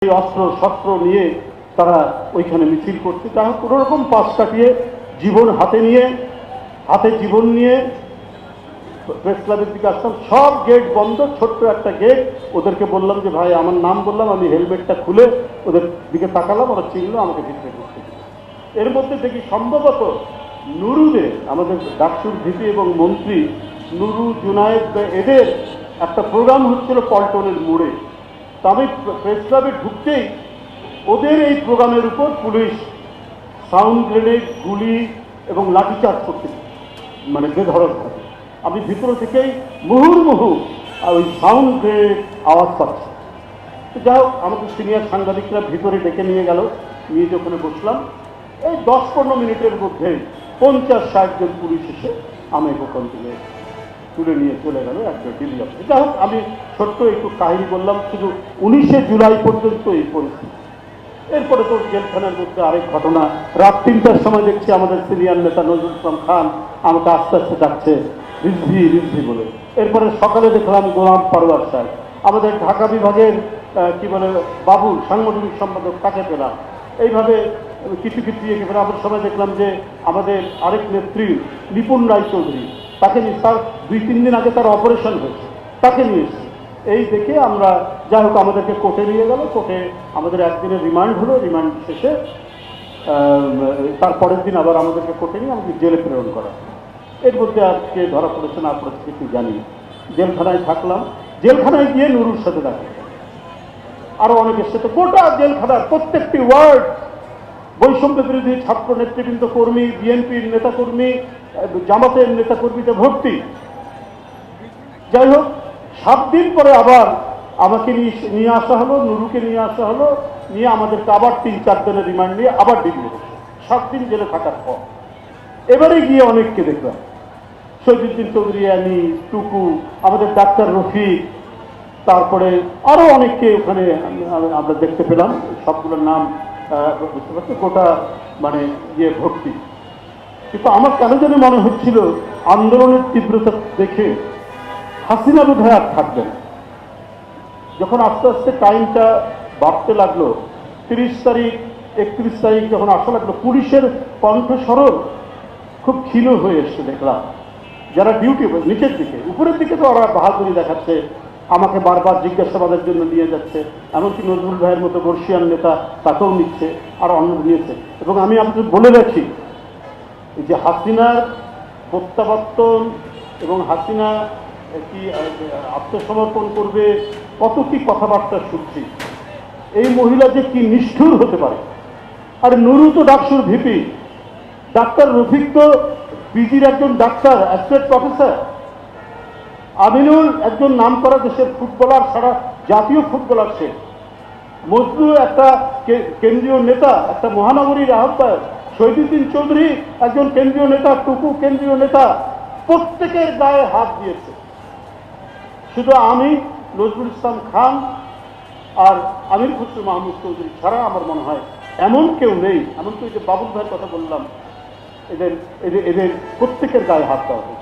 এই অস্ত্র শস্ত্র নিয়ে তারা ওইখানে মিছিল করছে। যাই হোক, কোনো রকম পাশ কাটিয়ে জীবন হাতে জীবন নিয়ে প্রেস ক্লাবের দিকে আসলাম। সব গেট বন্ধ, ছোট্ট একটা গেট। ওদেরকে বললাম যে ভাই আমার নাম বললাম, আমি হেলমেটটা খুলে ওদের দিকে তাকালাম, ওরা চিনলো, আমাকে ভিতরে ঢুকতে দিল। এর মধ্যে দেখি সম্ভবত নুরুদে, আমাদের ডাকসুর ভিপি এবং মন্ত্রী নুরু, জুনায়েদ, এদের একটা প্রোগ্রাম হচ্ছিল পল্টনের মোড়ে। তা আমি প্রেস ক্লাবে ঢুকতেই ওদের এই প্রোগ্রামের উপর পুলিশ সাউন্ড গ্রেনেড, গুলি এবং লাঠিচার্জ করতে, মানে বেধড়কভাবে। আমি ভিতর থেকেই মুহুর্মুহু ওই সাউন্ড গ্রেনেড আওয়াজ পাচ্ছি। তো যাই হোক, আমাদের সিনিয়র সাংবাদিকরা ভিতরে ডেকে নিয়ে গেল, নিয়ে ওখানে বসলাম। এই 10-15 মিনিটের মধ্যে 50-60 জন পুলিশ এসে আমাকে ওখান থেকে তুলে নিয়ে চলে গেল একটা ডিবি অফিসে। যাই হোক, আমি ছোট্ট একটু কাহিনী বললাম, শুধু 19শে জুলাই পর্যন্ত এই পরিস্থিতি। এরপরে তো জেলখানার মধ্যে আরেক ঘটনা। রাত 3টার সময় দেখছি আমাদের সিনিয়র নেতা নজরুল ইসলাম খান আমাকে আস্তে আস্তে ডাকছে রিজভি রিজভি বলে। এরপরে সকালে দেখলাম গোলাম পারওয়ার সাহেব, আমাদের ঢাকা বিভাগের কি বলে বাবুল সাংগঠনিক সম্পাদক, তাকে পেলাম। এইভাবে কিছু কিছু ইয়ে পেলাম। আমার সময় দেখলাম যে আমাদের আরেক নেত্রী নিপুণ রায়চৌধুরী, তাকে নিয়ে, তার 2-3 দিন আগে তার অপারেশন হয়েছে, তাকে নিয়ে এসেছি। এই দেখে আমরা, যাই হোক, আমাদেরকে কোর্টে নিয়ে গেল। কোর্টে আমাদের একদিনের রিমান্ড হলো। রিমান্ড শেষে তারপরের দিন আবার আমাদেরকে কোর্টে নিয়ে আমাকে জেলে প্রেরণ করা। এর মধ্যে আজকে ধরা পড়েছে না পড়েছে কিছু জানি। জেলখানায় থাকলাম। জেলখানায় গিয়ে নুরুর সাথে দেখা, আরো অনেকের সাথে। গোটা জেলখানার প্রত্যেকটি ওয়ার্ড বৈষম্য বিরোধী ছাত্র নেতৃবৃন্দ, কর্মী, বিএনপির নেতাকর্মী, জামাতের নেতাকর্মীতে ভর্তি। যাই হোক, 7 দিন পরে আবার আমাকে নিয়ে আসা হলো, নুরুকে নিয়ে আসা হলো, নিয়ে আমাদেরকে আবার 3-4 দিনের রিমান্ড নিয়ে আবার ডিবি হলো। 7 দিন জেলে থাকার পর এবারে গিয়ে অনেককে দেখলাম। শহীদুদ্দিন চৌধুরী, আনি, টুকু, আমাদের ডাক্তার রফিক, তারপরে আরো অনেককে ওখানে আমরা দেখতে পেলাম। সবগুলোর নাম বুঝতে পারছি, গোটা মানে ভর্তি। কিন্তু আমার কেন যেন মনে হচ্ছিল আন্দোলনের তীব্রতা দেখে হাসিনা বোধহয় আর থাকবেন। যখন আস্তে আস্তে টাইমটা বাড়তে লাগলো, 30 তারিখ 31 তারিখ যখন আসা লাগলো, পুলিশের কণ্ঠস্বর খুব ক্ষীণ হয়ে এসছে দেখলাম। যারা ডিউটি, নিচের দিকে, উপরের দিকে তো ওরা বাহাদুরি দেখাচ্ছে, আমাকে বারবার জিজ্ঞাসাবাদের জন্য নিয়ে যাচ্ছে। এমনকি নজরুল ভাইয়ের মতো বর্ষিয়ান নেতা, তাকেও নিচ্ছে, আর অন্য নিয়েছে। এবং আমি আপনাদের বলে রাখি, এই যে হাসিনার প্রত্যাবর্তন এবং হাসিনা কি আত্মসমর্পণ করবে, কত কি কথাবার্তা শুনছি। এই মহিলা যে কি নিষ্ঠুর হতে পারে। আর নুরু তো ডাকসুর ভিপি, ডাক্তার রফিক তো পিজির একজন ডাক্তার, অ্যাসোসিয়েট প্রফেসর, আমিনুল একজন নামকরা দেশের ফুটবলার, সারা জাতীয় ফুটবলার সে, মজনু একটা কেন্দ্রীয় নেতা, একটা মহানগরীর আহ্বায়ক, শহীদুদ্দিন চৌধুরী একজন কেন্দ্রীয় নেতা, টুকু কেন্দ্রীয় নেতা, প্রত্যেকের গায়ে হাত দিয়েছে। শুধু আমি, নজরুল ইসলাম খান আর আমির খুসরো মাহমুদ চৌধুরী ছাড়া আমার মনে হয় এমন কেউ নেই। এমনকি ওই যে বাবুল ভাইয়ের কথা বললাম, এদের প্রত্যেকের গায়ে হাত দেওয়া হয়েছে।